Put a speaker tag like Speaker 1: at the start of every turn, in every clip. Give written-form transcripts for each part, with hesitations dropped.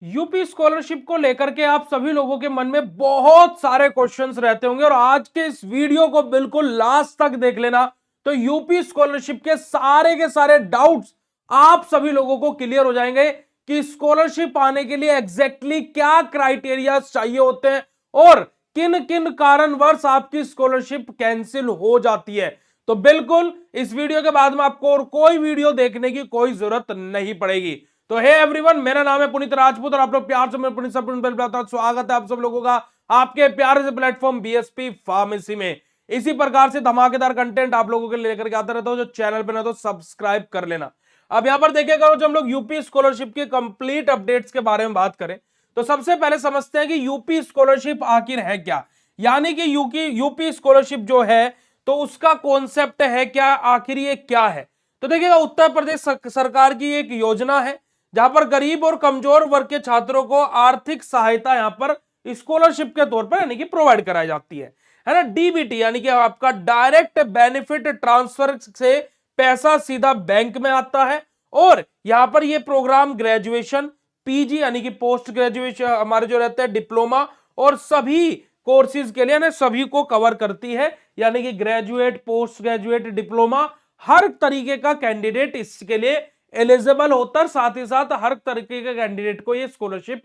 Speaker 1: UP scholarship को लेकर के आप सभी लोगों के मन में बहुत सारे क्वेश्चंस रहते होंगे और आज के इस वीडियो को बिल्कुल लास्ट तक देख लेना। तो यूपी स्कॉलरशिप के सारे डाउट्स आप सभी लोगों को क्लियर हो जाएंगे कि स्कॉलरशिप आने के लिए एग्जैक्टली क्या क्राइटेरिया चाहिए होते हैं और किन किन कारणवश आपकी स्कॉलरशिप कैंसिल हो जाती है। तो बिल्कुल इस वीडियो के बाद में आपको और कोई वीडियो देखने की कोई जरूरत नहीं पड़ेगी। तो हे एवरीवन, मेरा नाम है पुनीत राजपूत और आप लोग प्यार से मैं पुनीत सब स्वागत है आप सब लोगों का आपके प्यारे से प्लेटफॉर्म बीएसपी फार्मेसी में। इसी प्रकार से धमाकेदार कंटेंट आप लोगों के लिए लेकर के आता रहता हूं। जो चैनल पे ना तो सब्सक्राइब कर लेना। अब यहां पर देखिएगा, जब हम लोग यूपी स्कॉलरशिप के कंप्लीट अपडेट्स के बारे में बात करें तो सबसे पहले समझते हैं कि यूपी स्कॉलरशिप आखिर है क्या। यानी कि यूपी स्कॉलरशिप जो है तो उसका कॉन्सेप्ट है क्या, आखिर ये क्या है। तो देखिएगा, उत्तर प्रदेश सरकार की एक योजना है जहां पर गरीब और कमजोर वर्ग के छात्रों को आर्थिक सहायता यहां पर स्कॉलरशिप के तौर पर यानी कि प्रोवाइड कराई जाती है ना। डीबीटी यानी कि आपका डायरेक्ट बेनिफिट ट्रांसफर से पैसा सीधा बैंक में आता है और यहां पर ये प्रोग्राम ग्रेजुएशन, पीजी यानी कि पोस्ट ग्रेजुएशन हमारे जो रहते हैं डिप्लोमा और सभी कोर्सेज के लिए ना सभी को कवर करती है। यानी कि ग्रेजुएट, पोस्ट ग्रेजुएट, डिप्लोमा, हर तरीके का कैंडिडेट इसके लिए एलिजिबल होता है। साथ ही साथ हर तरीके के कैंडिडेट को ये स्कॉलरशिप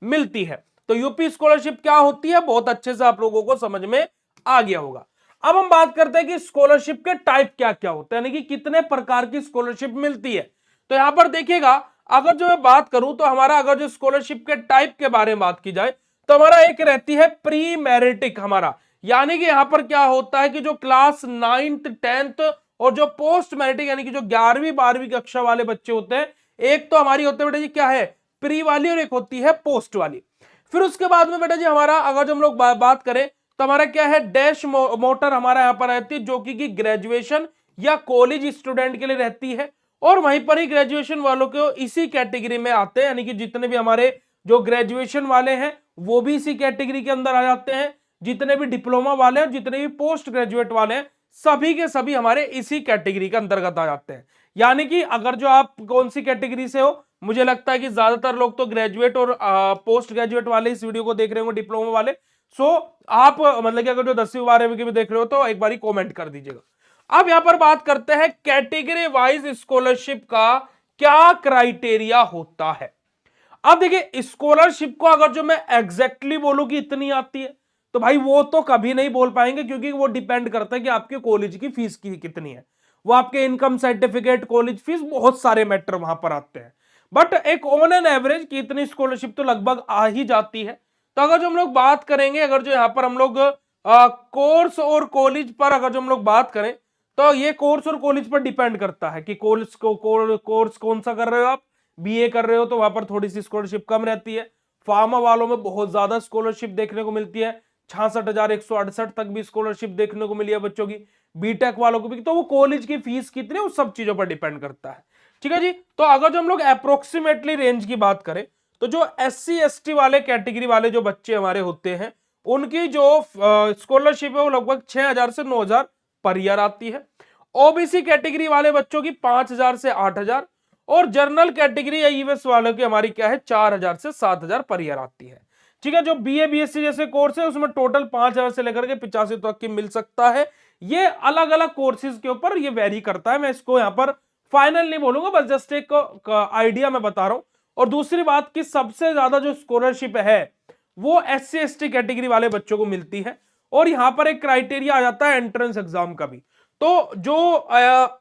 Speaker 1: मिलती है। तो यूपी स्कॉलरशिप क्या होती है बहुत अच्छे से आप लोगों को समझ में आ गया होगा। अब हम बात करते हैं कि स्कॉलरशिप के टाइप क्या क्या होते हैं, यानी कि कितने प्रकार की स्कॉलरशिप मिलती है। तो यहां पर देखिएगा, अगर जो मैं बात करूं तो हमारा अगर जो स्कॉलरशिप के टाइप के बारे में बात की जाए तो हमारा एक रहती है प्री मेरिटिक हमारा। यानी कि यहां पर क्या होता है कि जो क्लास 9th 10th और जो पोस्ट मैट्रिक यानी कि जो 11वीं 12वीं कक्षा वाले बच्चे होते हैं, एक तो हमारी होते हैं बेटा जी क्या है प्री वाली और एक होती है पोस्ट वाली। फिर उसके बाद में बेटा जी हमारा अगर जो हम लोग बात करें तो हमारा क्या है डैश मोटर हमारा यहां पर रहती है जो कि ग्रेजुएशन या कॉलेज स्टूडेंट के लिए रहती है और वहीं पर ही ग्रेजुएशन वालों को इसी कैटेगरी में आते हैं। यानी कि जितने भी हमारे जो ग्रेजुएशन वाले हैं वो भी इसी कैटेगरी के अंदर आ जाते हैं, जितने भी डिप्लोमा वाले हैं, जितने भी पोस्ट ग्रेजुएट वाले हैं, सभी के सभी हमारे इसी कैटेगरी के अंतर्गत आ जाते हैं। यानी कि अगर जो आप कौन सी कैटेगरी से हो, मुझे लगता है कि ज्यादातर लोग तो ग्रेजुएट और पोस्ट ग्रेजुएट वाले इस वीडियो को देख रहे होंगे, डिप्लोमा वाले। सो आप मतलब कि अगर जो 10वीं 12वीं की भी देख रहे हो तो एक बार कॉमेंट कर दीजिएगा। अब यहां पर बात करते हैं कैटेगरी वाइज स्कॉलरशिप का क्या क्राइटेरिया होता है। अब देखिए, स्कॉलरशिप को अगर जो मैं एग्जैक्टली बोलूं कि इतनी आती है तो भाई वो तो कभी नहीं बोल पाएंगे, क्योंकि वो डिपेंड करता है कि आपके कॉलेज की फीस की कितनी है। वो आपके इनकम सर्टिफिकेट, कॉलेज फीस, बहुत सारे मैटर वहां पर आते हैं। बट एक ऑन एन एवरेज की इतनी स्कॉलरशिप तो लगभग आ ही जाती है। तो अगर जो हम लोग बात करेंगे, अगर जो यहां पर हम लोग कोर्स और कॉलेज पर अगर जो हम लोग बात करें तो ये कोर्स और कॉलेज पर डिपेंड करता है कि कोर्स कौन सा कर रहे हो आप। बीए कर रहे हो तो वहां पर थोड़ी सी स्कॉलरशिप कम रहती है। फार्मा वालों में बहुत ज्यादा स्कॉलरशिप देखने को मिलती है, 66,168 तक भी स्कॉलरशिप देखने को मिली है बच्चों की। बीटेक वालों को भी, तो वो कॉलेज की फीस कितनी है उस सब चीजों पर डिपेंड करता है। ठीक है जी। तो अगर जो हम लोग अप्रोक्सीमेटली रेंज की बात करें तो जो SC ST वाले कैटेगरी वाले जो बच्चे हमारे होते हैं उनकी जो स्कॉलरशिप है वो लगभग 6,000 से 9,000 पर ईयर आती है। ओबीसी कैटेगरी वाले बच्चों की 5,000 से 8,000 और जनरल कैटेगरी या ईवीएस वालों की हमारी क्या है 4,000 से 7,000 पर ईयर आती है। ठीक है। जो बीए बीएससी जैसे कोर्स है उसमें टोटल 5,000 से लेकर के 85 तक की मिल सकता है। ये अलग अलग कोर्सेज के ऊपर ये वेरी करता है। मैं इसको यहां पर फाइनल नहीं बोलूंगा, बस जस्ट एक आइडिया मैं बता रहा हूं। और दूसरी बात की सबसे ज्यादा जो स्कॉलरशिप है वो SC ST कैटेगरी वाले बच्चों को मिलती है। और यहां पर एक क्राइटेरिया आ जाता है एंट्रेंस एग्जाम का भी। तो जो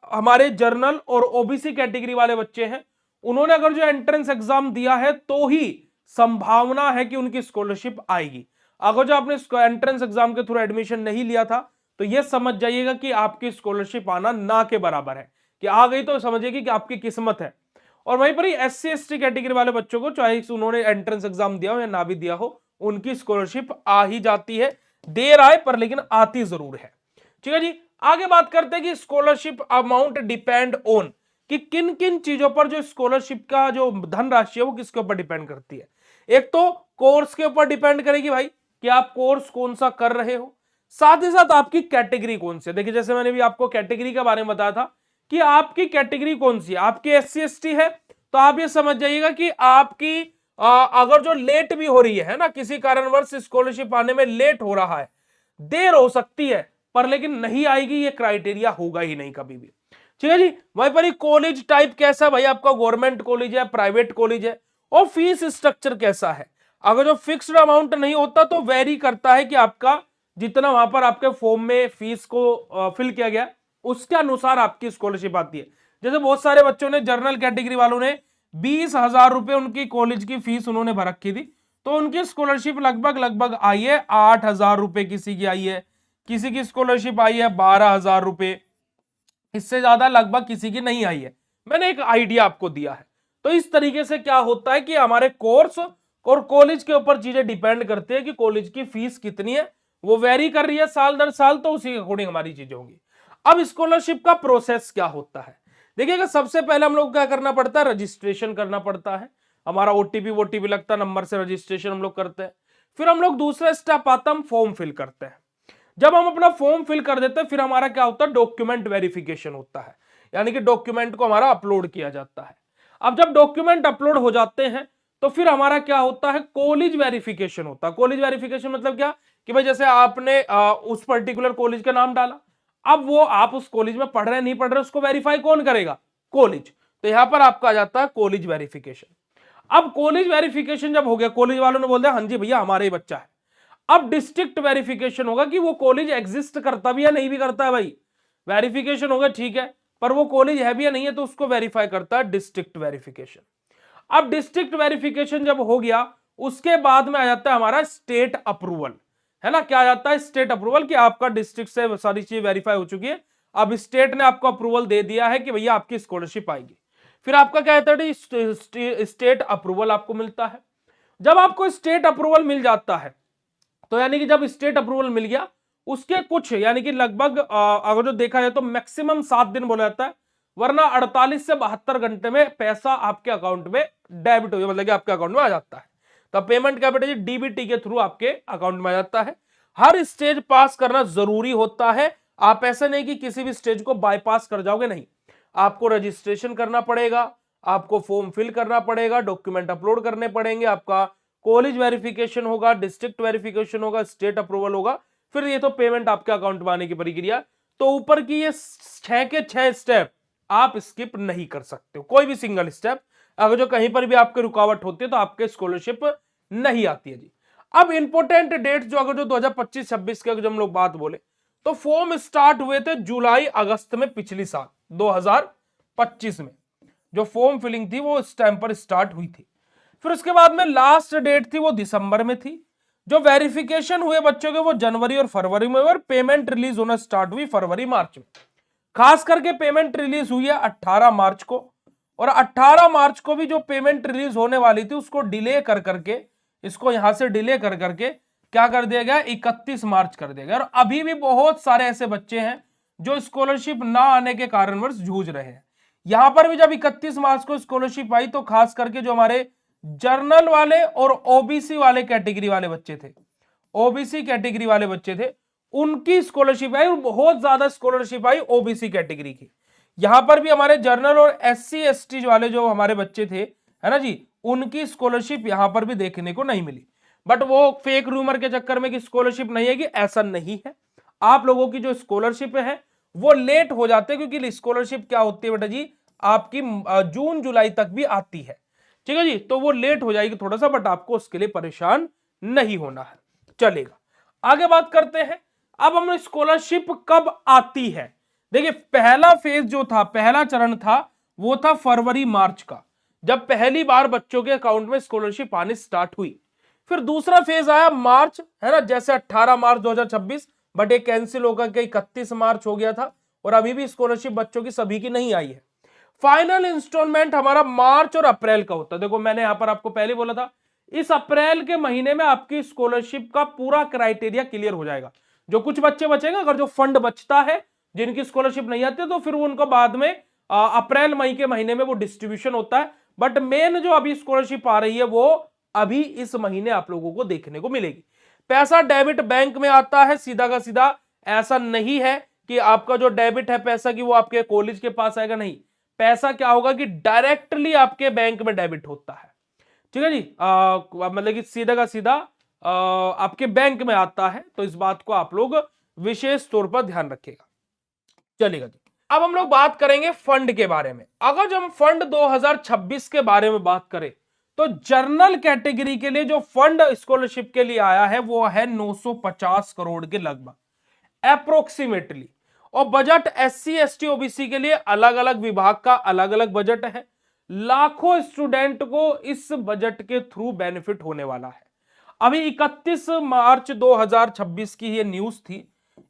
Speaker 1: हमारे जर्नल और ओबीसी कैटेगरी वाले बच्चे हैं उन्होंने अगर जो एंट्रेंस एग्जाम दिया है तो ही संभावना है कि उनकी स्कॉलरशिप आएगी। अगर जो आपने एंट्रेंस एग्जाम के थ्रू एडमिशन नहीं लिया था तो यह समझ जाइएगा कि आपकी स्कॉलरशिप आना ना के बराबर है। कि आ गई तो समझिएगा कि आपकी किस्मत है। और वहीं पर ही SC ST कैटेगरी वाले बच्चों को चाहे उन्होंने एंट्रेंस एग्जाम दिया हो या ना भी दिया हो उनकी स्कॉलरशिप आ ही जाती है। देर आए पर लेकिन आती जरूर है। ठीक है जी। आगे बात करते हैं कि स्कॉलरशिप अमाउंट डिपेंड ऑन कि किन किन चीजों पर जो स्कॉलरशिप का जो धनराशि है वो किसके ऊपर डिपेंड करती है। एक तो कोर्स के ऊपर डिपेंड करेगी भाई कि आप कोर्स कौन सा कर रहे हो, साथ ही साथ आपकी कैटेगरी कौन सी है। देखिए जैसे मैंने भी आपको कैटेगरी के बारे में बताया था कि आपकी कैटेगरी कौन सी है। आपकी SC ST है तो आप ये समझ जाइएगा कि आपकी अगर जो लेट भी हो रही है ना, किसी कारणवश स्कॉलरशिप आने में लेट हो रहा है, देर हो सकती है, पर लेकिन नहीं आएगी, ये क्राइटेरिया होगा ही नहीं कभी भी। ठीक है जी। वहीं पर ही कॉलेज टाइप कैसा है भाई, आपका गवर्नमेंट कॉलेज है, प्राइवेट कॉलेज है, और फीस स्ट्रक्चर कैसा है। अगर जो फिक्स्ड अमाउंट नहीं होता तो वेरी करता है कि आपका जितना वहां पर आपके फॉर्म में फीस को फिल किया गया उसके अनुसार आपकी स्कॉलरशिप आती है। जैसे बहुत सारे बच्चों ने, जनरल कैटेगरी वालों ने 20,000 रुपए उनकी कॉलेज की फीस उन्होंने भर रखी थी, तो उनकी स्कॉलरशिप लगभग लगभग आई है 8,000 रुपए, किसी की आई है, किसी की स्कॉलरशिप आई है 12,000 रुपए, इससे ज्यादा लगभग किसी की नहीं आई है। मैंने एक आइडिया आपको दिया है। तो इस तरीके से क्या होता है कि हमारे कोर्स और कॉलेज के ऊपर चीजें डिपेंड करती है कि कॉलेज की फीस कितनी है, वो वेरी कर रही है साल दर साल, तो उसी के अकॉर्डिंग हमारी चीजें होंगी। अब स्कॉलरशिप का प्रोसेस क्या होता है, देखिएगा। सबसे पहले हम लोग क्या करना पड़ता है, रजिस्ट्रेशन करना पड़ता है। हमारा ओटीपी वोटीपी लगता है, नंबर से रजिस्ट्रेशन हम लोग करते हैं। फिर हम लोग दूसरा स्टेप आता है, हम फॉर्म फिल करते हैं। जब हम अपना फॉर्म फिल कर देते हैं, फिर हमारा क्या होता है, डॉक्यूमेंट वेरिफिकेशन होता है, यानी कि डॉक्यूमेंट को हमारा अपलोड किया जाता है। अब जब डॉक्यूमेंट अपलोड हो जाते हैं तो फिर हमारा क्या होता है, कॉलेज वेरिफिकेशन होता है। कॉलेज वेरिफिकेशन मतलब क्या, कि भाई जैसे आपने उस पर्टिकुलर कॉलेज का नाम डाला, अब वो आप उस कॉलेज में पढ़ रहे नहीं पढ़ रहे उसको वेरीफाई कौन करेगा, कॉलेज। तो यहां पर आपका आ जाता है कॉलेज वेरिफिकेशन। अब कॉलेज वेरिफिकेशन जब हो गया, कॉलेज वालों ने बोल दिया हाँ जी भैया हमारा ही बच्चा है, अब डिस्ट्रिक्ट वेरिफिकेशन होगा कि वो कॉलेज एग्जिस्ट करता भी या नहीं भी करता है भाई। वेरिफिकेशन होगा ठीक है, पर वो कॉलेज है भी या नहीं है, तो उसको वेरीफाई करता है डिस्ट्रिक्ट वेरिफिकेशन। अब डिस्ट्रिक्ट वेरिफिकेशन जब हो गया, उसके बाद में आ जाता है हमारा स्टेट अप्रूवल, है ना। क्या आ जाता है, स्टेट अप्रूवल, कि आपका डिस्ट्रिक्ट से सारी चीज वेरीफाई हो चुकी है, अब स्टेट ने आपको अप्रूवल दे दिया है कि भैया आपकी स्कॉलरशिप आएगी। फिर आपका क्या कहता है, स्टेट अप्रूवल आपको मिलता है। जब आपको स्टेट अप्रूवल मिल जाता है, तो यानी कि जब स्टेट अप्रूवल मिल गया, उसके कुछ यानी कि लगभग अगर जो देखा जाए तो मैक्सिमम 7 दिन बोला जाता है, वरना 48 से 72 घंटे में पैसा आपके अकाउंट में डेबिट हो, मतलब कि आपके अकाउंट में आ जाता है। तो पेमेंट कैपिटल डीबीटी के थ्रू आपके अकाउंट में आ जाता है। हर स्टेज पास करना जरूरी होता है। आप ऐसा नहीं कि किसी भी स्टेज को बाईपास कर जाओगे, नहीं। आपको रजिस्ट्रेशन करना पड़ेगा, आपको फॉर्म फिल करना पड़ेगा, डॉक्यूमेंट अपलोड करने पड़ेंगे, आपका कॉलेज वेरिफिकेशन होगा, डिस्ट्रिक्ट वेरिफिकेशन होगा, स्टेट अप्रूवल होगा, फिर ये तो पेमेंट आपके अकाउंट में आने की प्रक्रिया। तो ऊपर की ये 6 के 6 स्टेप आप स्किप नहीं कर सकते हो, कोई भी सिंगल स्टेप। अगर जो कहीं पर भी आपके रुकावट होती है तो आपके स्कॉलरशिप नहीं आती है जी। अब इंपोर्टेंट डेट जो, अगर जो 2025-26 के अगर हम लोग बात बोले, तो फॉर्म स्टार्ट हुए थे जुलाई अगस्त में, पिछली साल 2025 में जो फॉर्म फिलिंग थी वो इस टाइम पर स्टार्ट हुई थी। फिर उसके बाद में लास्ट डेट थी वो दिसंबर में थी। जो वेरिफिकेशन हुए बच्चों के वो जनवरी और फरवरी में हुए, और पेमेंट रिलीज होना स्टार्ट हुई फरवरी मार्च में। खास करके पेमेंट रिलीज हुई है 18 मार्च को, और 18 मार्च को भी जो पेमेंट रिलीज होने वाली थी उसको डिले कर करके, इसको यहां से डिले कर करके क्या कर दिया गया, 31 मार्च कर दिया गया। और अभी भी बहुत सारे ऐसे बच्चे हैं जो स्कॉलरशिप ना आने के कारणवश जूझ रहे हैं। यहां पर भी जब 31 मार्च को स्कॉलरशिप आई तो खास करके जो हमारे जर्नल वाले और ओबीसी वाले कैटेगरी वाले बच्चे थे, ओबीसी कैटेगरी वाले बच्चे थे, उनकी स्कॉलरशिप आई, और बहुत ज्यादा स्कॉलरशिप आई ओबीसी कैटेगरी की। यहां पर भी हमारे जर्नल और एससी एसटी वाले जो हमारे बच्चे थे, है ना जी, उनकी स्कॉलरशिप यहां पर भी देखने को नहीं मिली। बट वो फेक रूमर के चक्कर में कि स्कॉलरशिप नहीं है, कि ऐसा नहीं है। आप लोगों की जो स्कॉलरशिप है वो लेट हो जाते हैं, क्योंकि स्कॉलरशिप क्या होती है बेटा जी, आपकी जून जुलाई तक भी आती है। ठीक है जी, तो वो लेट हो जाएगी थोड़ा सा, बट आपको उसके लिए परेशान नहीं होना है, चलेगा। आगे बात करते हैं, अब हम स्कॉलरशिप कब आती है। देखिए पहला फेज जो था, पहला चरण था, वो था फरवरी मार्च का, जब पहली बार बच्चों के अकाउंट में स्कॉलरशिप आनी स्टार्ट हुई। फिर दूसरा फेज आया मार्च, है ना, जैसे 18 मार्च 2026, बट ये कैंसिल होकर के 31 मार्च हो गया था, और अभी भी स्कॉलरशिप बच्चों की सभी की नहीं आई है। फाइनल इंस्टॉलमेंट हमारा मार्च और अप्रैल का होता है। देखो मैंने यहां पर आपको पहले बोला था, इस अप्रैल के महीने में आपकी स्कॉलरशिप का पूरा क्राइटेरिया क्लियर हो जाएगा। जो कुछ बच्चे बचेंगे, अगर जो फंड बचता है जिनकी स्कॉलरशिप नहीं आती, तो फिर उनको बाद में अप्रैल मई के महीने में वो डिस्ट्रीब्यूशन होता है। बट मेन जो अभी स्कॉलरशिप आ रही है वो अभी इस महीने आप लोगों को देखने को मिलेगी। पैसा डेबिट बैंक में आता है सीधा का सीधा, ऐसा नहीं है कि आपका जो डेबिट है पैसा की वो आपके कॉलेज के पास आएगा, नहीं। पैसा क्या होगा कि डायरेक्टली आपके बैंक में डेबिट होता है। ठीक है जी। मतलब कि सीधा का सीधा आपके बैंक में आता है, तो इस बात को आप लोग विशेष तौर पर ध्यान रखिएगा। चलेगा जी। अब हम लोग बात करेंगे फंड के बारे में। अगर जो हम फंड 2026 के बारे में बात करें, तो जनरल कैटेगरी के लिए जो फंड स्कॉलरशिप के लिए आया है वो है 950 करोड़ के लगभग अप्रोक्सीमेटली। और बजट एससी एसटी ओबीसी के लिए अलग अलग विभाग का अलग अलग बजट है। लाखों स्टूडेंट को इस बजट के थ्रू बेनिफिट होने वाला है। अभी 31 मार्च 2026 की ये न्यूज थी।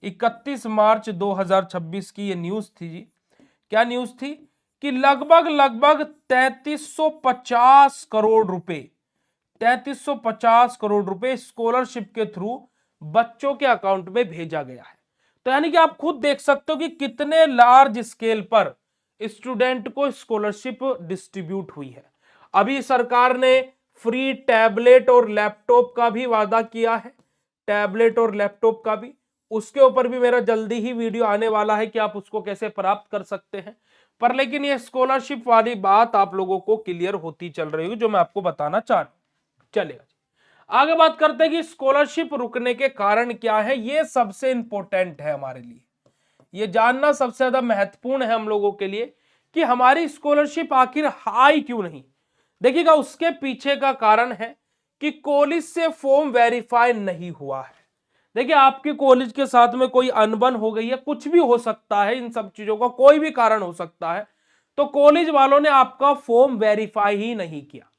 Speaker 1: 31 मार्च 2026 की ये न्यूज थी जी। क्या न्यूज थी कि लगभग लगभग 3350 करोड़ रुपए, 3350 करोड़ रुपए स्कॉलरशिप के थ्रू बच्चों के अकाउंट में भेजा गया है। तो यानी कि आप खुद देख सकते हो कि कितने लार्ज स्केल पर स्टूडेंट को स्कॉलरशिप डिस्ट्रीब्यूट हुई है। अभी सरकार ने फ्री टैबलेट और लैपटॉप का भी वादा किया है, टैबलेट और लैपटॉप का भी। उसके ऊपर भी मेरा जल्दी ही वीडियो आने वाला है कि आप उसको कैसे प्राप्त कर सकते हैं। पर लेकिन ये स्कॉलरशिप वाली बात आप लोगों को क्लियर होती चल रही है, जो मैं आपको बताना चाह रहा हूं। चलेगा, आगे बात करते हैं कि स्कॉलरशिप रुकने के कारण क्या है। ये सबसे इंपॉर्टेंट है हमारे लिए, ये जानना सबसे ज्यादा महत्वपूर्ण है हम लोगों के लिए कि हमारी स्कॉलरशिप आखिर हाई क्यों नहीं। देखिएगा, उसके पीछे का कारण है कि कॉलेज से फॉर्म वेरीफाई नहीं हुआ है। देखिए, आपके कॉलेज के साथ में कोई अनबन हो गई है, कुछ भी हो सकता है, इन सब चीजों का कोई भी कारण हो सकता है। तो कॉलेज वालों ने आपका फॉर्म वेरीफाई ही नहीं किया।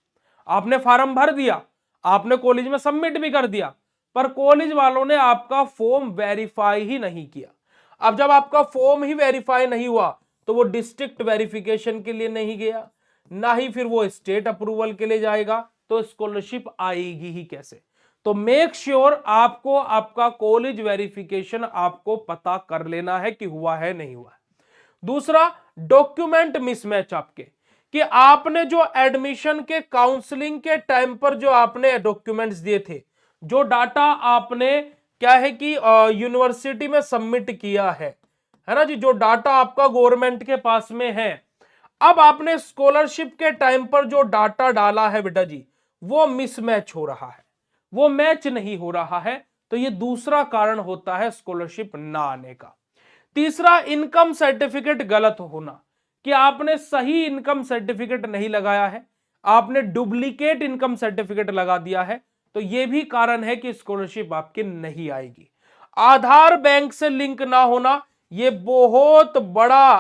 Speaker 1: आपने फॉर्म भर दिया, आपने कॉलेज में सबमिट भी कर दिया, पर कॉलेज वालों ने आपका फॉर्म वेरीफाई ही नहीं किया। अब जब आपका फॉर्म ही वेरीफाई नहीं हुआ, तो वो डिस्ट्रिक्ट वेरिफिकेशन के लिए नहीं गया, ना ही फिर वो स्टेट अप्रूवल के लिए जाएगा, तो स्कॉलरशिप आएगी ही कैसे। तो मेक श्योर आपको आपका कॉलेज वेरिफिकेशन आपको पता कर लेना है कि हुआ है नहीं हुआ है। दूसरा, डॉक्यूमेंट मिसमैच आपके, कि आपने जो एडमिशन के काउंसलिंग के टाइम पर जो आपने डॉक्यूमेंट्स दिए थे, जो डाटा आपने क्या है कि यूनिवर्सिटी में सबमिट किया है ना जी, जो डाटा आपका गवर्नमेंट के पास में है, अब आपने स्कॉलरशिप के टाइम पर जो डाटा डाला है बेटा जी, वो मिसमैच हो रहा है, वो मैच नहीं हो रहा है। तो ये दूसरा कारण होता है स्कॉलरशिप ना आने का। तीसरा, इनकम सर्टिफिकेट गलत होना, कि आपने सही इनकम सर्टिफिकेट नहीं लगाया है, आपने डुप्लीकेट इनकम सर्टिफिकेट लगा दिया है, तो यह भी कारण है कि स्कॉलरशिप आपकी नहीं आएगी। आधार बैंक से लिंक ना होना, यह बहुत बड़ा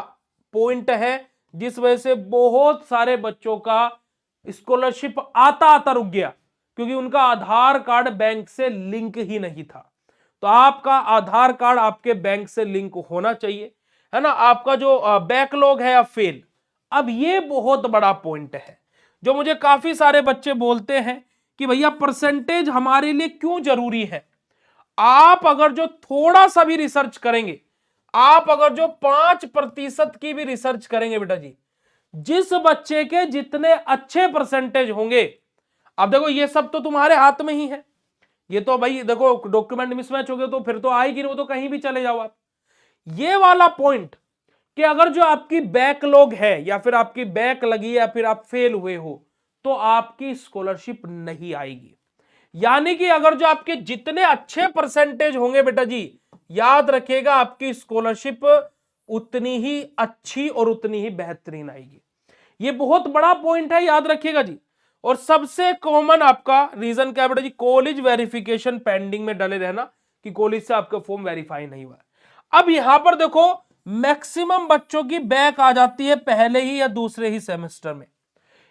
Speaker 1: पॉइंट है, जिस वजह से बहुत सारे बच्चों का स्कॉलरशिप आता आता रुक गया, क्योंकि उनका आधार कार्ड बैंक से लिंक ही नहीं था। तो आपका आधार कार्ड आपके बैंक से लिंक होना चाहिए, है ना। आपका जो बैकलॉग है या फेल, अब ये बहुत बड़ा पॉइंट है, जो मुझे काफी सारे बच्चे बोलते हैं कि भैया परसेंटेज हमारे लिए क्यों जरूरी है। आप अगर जो थोड़ा सा भी रिसर्च करेंगे, आप अगर जो 5% की भी रिसर्च करेंगे बेटा जी, जिस बच्चे के जितने अच्छे परसेंटेज होंगे, अब देखो ये सब तो तुम्हारे हाथ में ही है। ये तो भाई देखो, डॉक्यूमेंट मिसमैच हो गए तो फिर तो आएगी नहीं, वो तो कहीं भी चले जाओ आप। ये वाला पॉइंट कि अगर जो आपकी बैकलॉग है, या फिर आपकी बैक लगी, या फिर आप फेल हुए हो, तो आपकी स्कॉलरशिप नहीं आएगी। यानी कि अगर जो आपके जितने अच्छे परसेंटेज होंगे बेटा जी, याद रखिएगा आपकी स्कॉलरशिप उतनी ही अच्छी और उतनी ही बेहतरीन आएगी। ये बहुत बड़ा पॉइंट है, याद रखिएगा जी। और सबसे कॉमन आपका रीजन क्या है बेटा जी, कॉलेज वेरिफिकेशन पेंडिंग में डले रहना, कि कॉलेज से आपका फॉर्म वेरीफाई नहीं हुआ है। अब यहां पर देखो, मैक्सिमम बच्चों की बैक आ जाती है पहले ही या दूसरे ही सेमेस्टर में।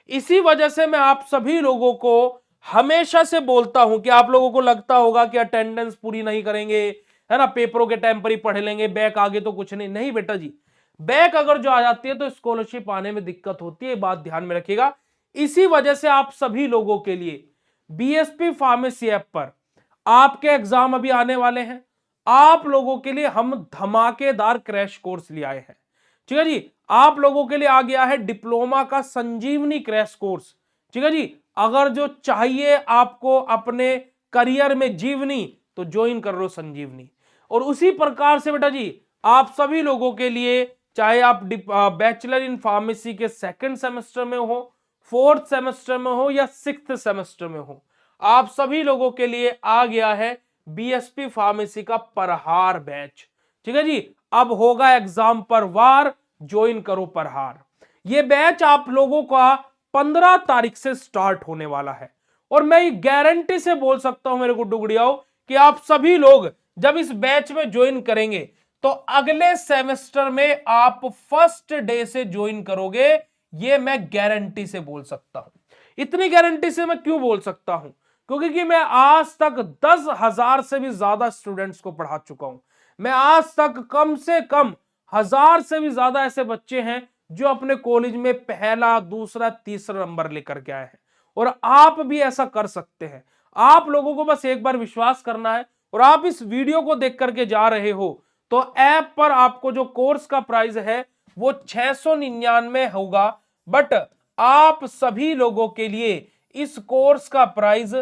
Speaker 1: इसी वजह से मैं आप सभी लोगों को हमेशा से बोलता हूं कि आप लोगों को लगता होगा कि अटेंडेंस पूरी नहीं करेंगे, है ना, पेपरों के टाइम पर ही पढ़ लेंगे, बैक आगे तो कुछ नहीं। नहीं बेटा जी, बैक अगर जो आ जाती है तो स्कॉलरशिप आने में दिक्कत होती है, बात ध्यान में रखिएगा। इसी वजह से आप सभी लोगों के लिए बीएसपी फार्मेसी ऐप पर आपके एग्जाम अभी आने वाले हैं, आप लोगों के लिए हम धमाकेदार क्रैश कोर्स ले आए हैं। ठीक है जी, आप लोगों के लिए आ गया है डिप्लोमा का संजीवनी क्रैश कोर्स। ठीक है जी, अगर जो चाहिए आपको अपने करियर में जीवनी, तो ज्वाइन कर लो संजीवनी। और उसी प्रकार से बेटा जी, आप सभी लोगों के लिए, चाहे आप बैचलर इन फार्मेसी के सेकंड सेमेस्टर में हो, 4th सेमेस्टर में हो या 6th सेमेस्टर में हो, आप सभी लोगों के लिए आ गया है बीएसपी फार्मेसी का प्रहार बैच। ठीक है जी, अब होगा एग्जाम पर वार, ज्वाइन करो प्रहार। ये बैच आप लोगों का 15 तारीख से स्टार्ट होने वाला है और मैं ये गारंटी से बोल सकता हूं मेरे को डुगड़ियाओ कि आप सभी लोग जब इस बैच में ज्वाइन करेंगे तो अगले सेमेस्टर में आप फर्स्ट डे से ज्वाइन करोगे, ये मैं गारंटी से बोल सकता हूं। इतनी गारंटी से मैं क्यों बोल सकता हूं, क्योंकि कि मैं आज तक 10,000 से भी ज्यादा स्टूडेंट्स को पढ़ा चुका हूं। मैं आज तक कम से कम 1000 से भी ज्यादा ऐसे बच्चे हैं जो अपने कॉलेज में पहला, दूसरा, तीसरा नंबर लेकर के आए हैं और आप भी ऐसा कर सकते हैं। आप लोगों को बस एक बार विश्वास करना है और आप इस वीडियो को देख करके जा रहे हो तो ऐप पर आपको जो कोर्स का प्राइस है वो 699 होगा, बट आप सभी लोगों के लिए इस कोर्स का प्राइस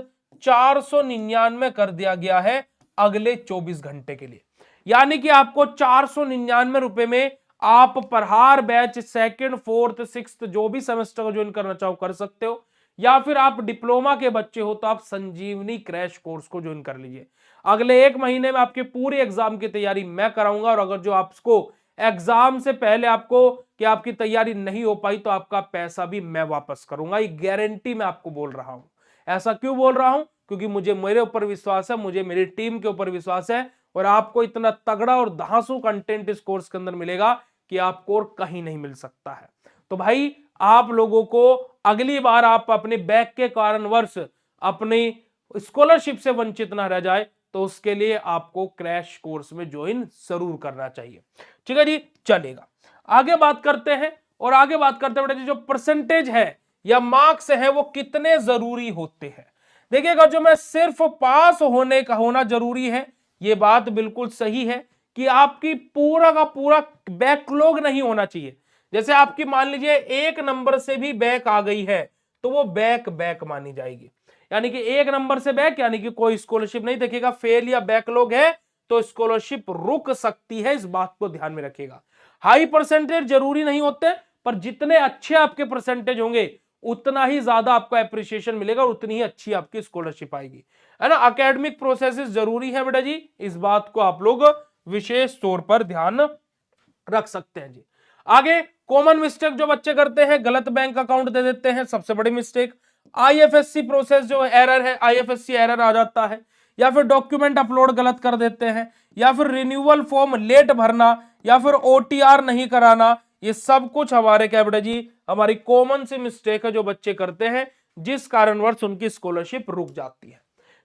Speaker 1: 499 कर दिया गया है अगले 24 घंटे के लिए। यानी कि आपको 499 रुपए में आप प्रहार बैच 2nd, 4th, 6th जो भी सेमेस्टर को ज्वाइन करना चाहो कर सकते हो, या फिर आप डिप्लोमा के बच्चे हो तो आप संजीवनी क्रैश कोर्स को ज्वाइन कर लीजिए। अगले 1 महीने में आपके पूरे एग्जाम की तैयारी मैं कराऊंगा और अगर जो आपको एग्जाम से पहले आपको कि आपकी तैयारी नहीं हो पाई तो आपका पैसा भी मैं वापस करूंगा, ये गारंटी मैं आपको बोल रहा हूं। ऐसा क्यों बोल रहा हूं, क्योंकि मुझे मेरे ऊपर विश्वास है, मुझे मेरी टीम के ऊपर विश्वास है और आपको इतना तगड़ा और धांसू कंटेंट इस कोर्स के अंदर मिलेगा कि आपको और कहीं नहीं मिल सकता है। तो भाई आप लोगों को अगली बार आप अपने बैक के कारणवश अपनी स्कॉलरशिप से वंचित ना रह जाए तो उसके लिए आपको क्रैश कोर्स में ज्वाइन जरूर करना चाहिए। ठीक है जी, चलेगा। आगे बात करते हैं और आगे बात करते हैं जो परसेंटेज है या मार्क्स है वो कितने जरूरी होते हैं। देखिएगा, जो मैं सिर्फ पास होने का होना जरूरी है, ये बात बिल्कुल सही है कि आपकी पूरा का पूरा बैकलॉग नहीं होना चाहिए। जैसे आपकी मान लीजिए 1 नंबर से भी बैक आ गई है तो वो बैक मानी जाएगी, यानी कि 1 नंबर से बैक यानी कि कोई स्कॉलरशिप नहीं देखेगा। फेल या बैकलॉग है तो स्कॉलरशिप रुक सकती है, इस बात को ध्यान में रखिएगा। हाई परसेंटेज जरूरी नहीं होते, पर जितने अच्छे आपके परसेंटेज होंगे उतना ही ज्यादा आपको अप्रिसिएशन मिलेगा और उतनी ही अच्छी आपकी स्कॉलरशिप आएगी, है ना। एकेडमिक प्रोसेसेस जरूरी है बेटा जी, इस बात को आप लोग विशेष तौर पर ध्यान रख सकते हैं जी। आगे कॉमन मिस्टेक जो बच्चे करते हैं, गलत बैंक अकाउंट दे देते हैं, सबसे बड़ी मिस्टेक। आईएफएससी प्रोसेस जो एरर है, आईएफएससी एरर आ जाता है, या फिर डॉक्यूमेंट अपलोड गलत कर देते हैं, या फिर रिन्यूअल फॉर्म लेट भरना, या फिर ओटीआर नहीं कराना। ये सब कुछ हमारे क्या बेटा जी, हमारी कॉमन सी मिस्टेक है जो बच्चे करते हैं, जिस कारणवश उनकी स्कॉलरशिप रुक जाती है।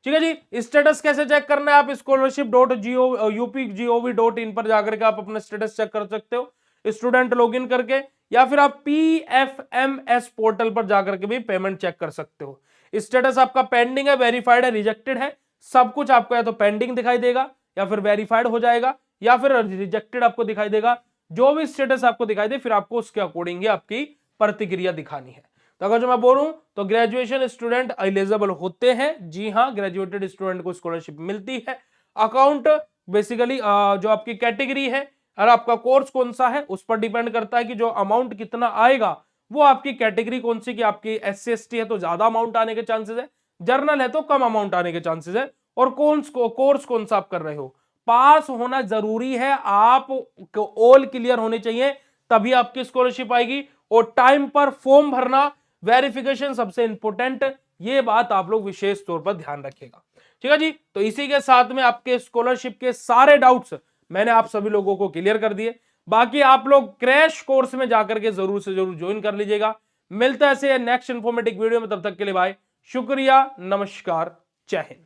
Speaker 1: ठीक है जी, स्टेटस कैसे चेक करना है, आप scholarship.upgov.in पर जाकर के आप अपना स्टेटस चेक कर सकते हो, स्टूडेंट लॉगिन करके, या फिर आप पीएफएमएस पोर्टल पर जाकर के भी पेमेंट चेक कर सकते हो। स्टेटस आपका पेंडिंग है, वेरीफाइड है, रिजेक्टेड है, सब कुछ आपको या तो पेंडिंग दिखाई देगा या फिर वेरीफाइड हो जाएगा या फिर रिजेक्टेड आपको दिखाई देगा। जो भी स्टेटस आपको दिखाई दे फिर आपको उसके अकॉर्डिंग आपकी प्रतिक्रिया दिखानी है। तो अगर जो मैं बोलूं तो ग्रेजुएशन स्टूडेंट एलिजिबल होते हैं, जी हाँ, ग्रेजुएटेड स्टूडेंट को स्कॉलरशिप मिलती है। अकाउंट बेसिकली जो आपकी कैटेगरी है और आपका कोर्स कौन सा है उस पर डिपेंड करता है कि जो अमाउंट कितना आएगा वो आपकी कैटेगरी कौन सी, कि आपकी SC ST है तो ज्यादा अमाउंट आने के चांसेस है, जर्नल है तो कम अमाउंट आने के चांसेस है, और कोर्स कौन सा आप कर रहे हो। पास होना जरूरी है, आप ऑल क्लियर होने चाहिए तभी आपकी स्कॉलरशिप आएगी, और टाइम पर फॉर्म भरना, वेरिफिकेशन सबसे इंपॉर्टेंट, ये बात आप लोग विशेष तौर पर ध्यान रखिएगा। ठीक है जी, तो इसी के साथ में आपके स्कॉलरशिप के सारे डाउट्स मैंने आप सभी लोगों को क्लियर कर दिए। बाकी आप लोग क्रैश कोर्स में जाकर के जरूर से जरूर ज्वाइन कर लीजिएगा। मिलता है ऐसे नेक्स्ट इंफॉर्मेटिव वीडियो में, तब तक के लिए बाय, शुक्रिया, नमस्कार, जय हिंद।